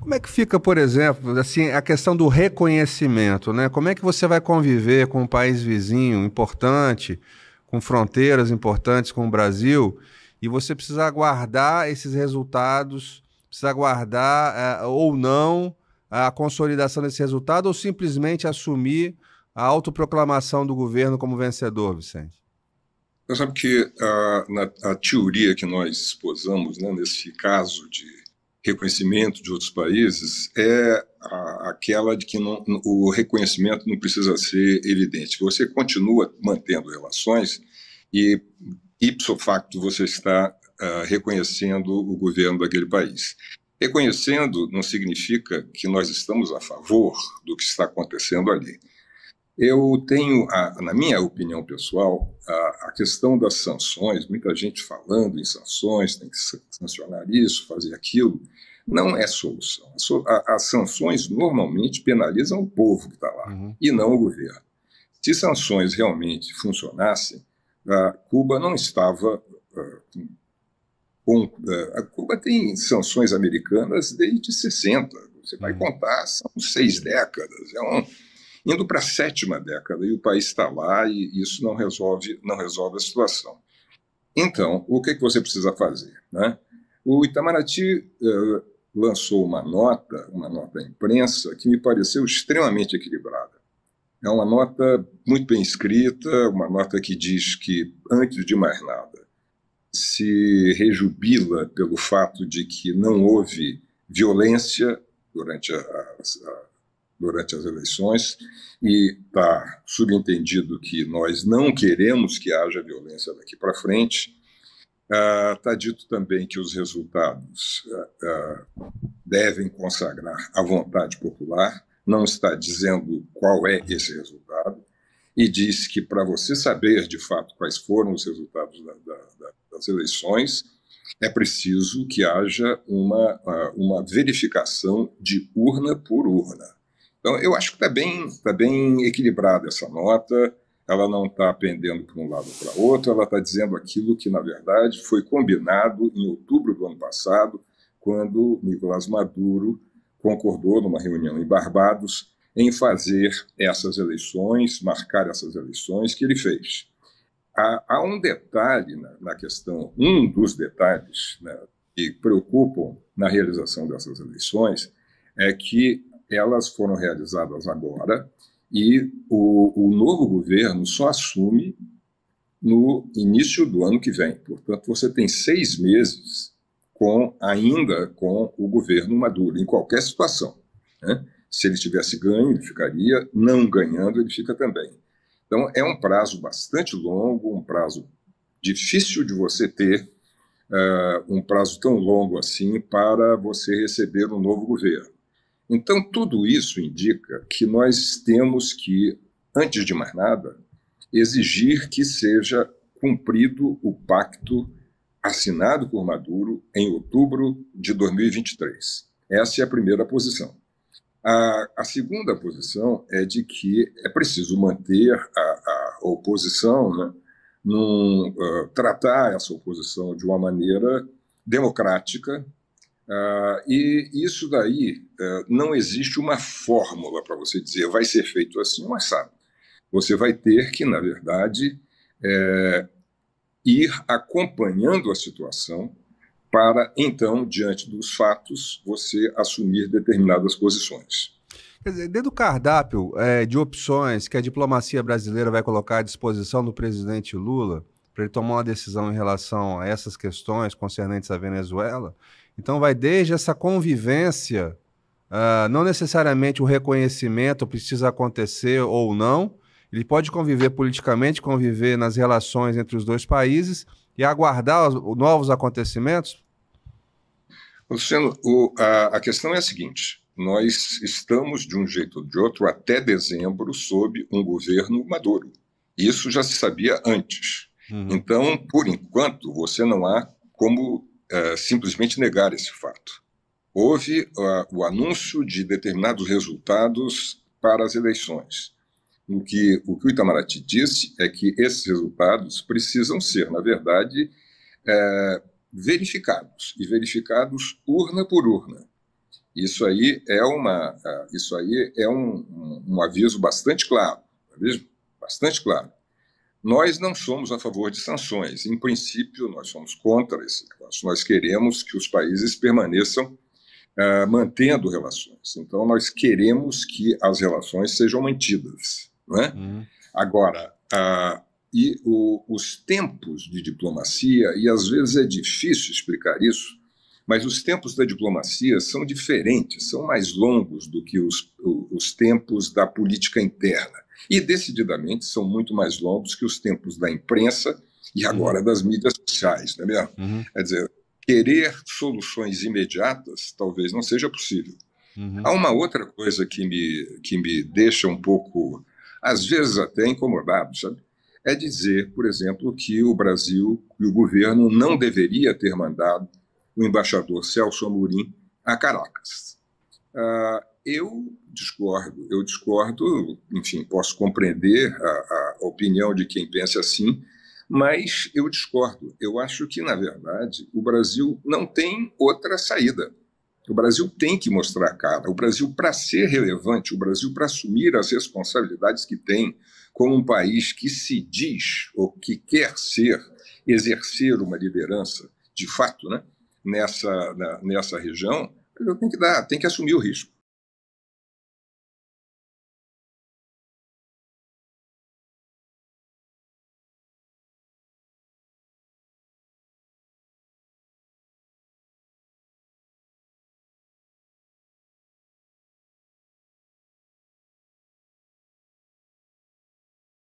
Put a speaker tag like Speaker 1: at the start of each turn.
Speaker 1: Como é que fica, por exemplo, assim, a questão do reconhecimento, né? Como é que você vai conviver com um país vizinho importante, com fronteiras importantes com o Brasil, e você precisa aguardar esses resultados, precisa aguardar ou não a consolidação desse resultado, ou simplesmente assumir a autoproclamação do governo como vencedor, Vicente?
Speaker 2: Você sabe que a teoria que nós esposamos, né, nesse caso de reconhecimento de outros países é aquela de que o reconhecimento não precisa ser evidente. Você continua mantendo relações e, ipso facto, você está reconhecendo o governo daquele país. Reconhecendo não significa que nós estamos a favor do que está acontecendo ali. Eu tenho, na minha opinião pessoal, a questão das sanções, muita gente falando em sanções, tem que sancionar isso, fazer aquilo, não é solução. As sanções normalmente penalizam o povo que está lá,
Speaker 1: Uhum.
Speaker 2: e não o governo. Se sanções realmente funcionassem, Cuba não estava a Cuba tem sanções americanas desde 60. Você vai
Speaker 1: Uhum.
Speaker 2: contar, são 6 décadas. Indo para a 7ª década e o país está lá e isso não resolve a situação. Então, o que você precisa fazer? Né? O Itamaraty lançou uma nota à imprensa que me pareceu extremamente equilibrada. É uma nota muito bem escrita, uma nota que diz que, antes de mais nada, se rejubila pelo fato de que não houve violência durante as eleições e está subentendido que nós não queremos que haja violência daqui para frente. Está dito também que os resultados devem consagrar a vontade popular, não está dizendo qual é esse resultado, e diz que para você saber de fato quais foram os resultados das eleições, é preciso que haja uma verificação de urna por urna. Então, eu acho que tá bem equilibrada essa nota, ela não está pendendo para um lado ou para outro, ela está dizendo aquilo que, na verdade, foi combinado em outubro do ano passado, quando Nicolás Maduro concordou, numa reunião em Barbados, em fazer essas eleições, marcar essas eleições que ele fez. Há um detalhe na questão, um dos detalhes, né, que preocupam na realização dessas eleições é que elas foram realizadas agora e o novo governo só assume no início do ano que vem. Portanto, você tem 6 meses ainda com o governo Maduro, em qualquer situação. Né? Se ele tivesse ganho, ele ficaria, não ganhando, ele fica também. Então, é um prazo bastante longo, um prazo difícil de você ter, um prazo tão longo assim para você receber um novo governo. Então, tudo isso indica que nós temos que, antes de mais nada, exigir que seja cumprido o pacto assinado por Maduro em outubro de 2023. Essa é a primeira posição. A segunda posição é de que é preciso manter a oposição, né, tratar essa oposição de uma maneira democrática, e isso daí não existe uma fórmula para você dizer vai ser feito assim ou assado. Você vai ter que, na verdade, ir acompanhando a situação para, então, diante dos fatos, você assumir determinadas posições.
Speaker 1: Quer dizer, dentro do cardápio de opções que a diplomacia brasileira vai colocar à disposição do presidente Lula para ele tomar uma decisão em relação a essas questões concernentes à Venezuela, então vai desde essa convivência, não necessariamente o reconhecimento precisa acontecer ou não, ele pode conviver politicamente, conviver nas relações entre os dois países e aguardar os novos acontecimentos.
Speaker 2: Luciano, a questão é a seguinte: nós estamos, de um jeito ou de outro, até dezembro, sob um governo Maduro. Isso já se sabia antes.
Speaker 1: Uhum.
Speaker 2: Então, por enquanto, você não há como simplesmente negar esse fato. Houve o anúncio de determinados resultados para as eleições. O que o Itamaraty disse é que esses resultados precisam ser, na verdade, verificados, e verificados urna por urna. Isso aí é um aviso bastante claro, bastante claro. Nós não somos a favor de sanções. Em princípio, nós somos contra esse negócio. Nós queremos que os países permaneçam mantendo relações. Então, nós queremos que as relações sejam mantidas. Não é? Agora, os tempos de diplomacia, e às vezes é difícil explicar isso, mas os tempos da diplomacia são diferentes, são mais longos do que os tempos da política interna. E, decididamente, são muito mais longos que os tempos da imprensa e agora das mídias sociais, não é mesmo? Quer dizer, querer soluções imediatas talvez não seja possível. Há uma outra coisa que me deixa um pouco, às vezes até incomodado, sabe? É dizer, por exemplo, que o Brasil e o governo não deveria ter mandado o embaixador Celso Amorim a Caracas. Eu discordo, enfim, posso compreender a opinião de quem pensa assim, mas eu discordo. Eu acho que, na verdade, o Brasil não tem outra saída. O Brasil tem que mostrar a cara. O Brasil, para ser relevante, o Brasil, para assumir as responsabilidades que tem como um país que se diz ou que quer exercer uma liderança, de fato, né, nessa região, tem que assumir o risco.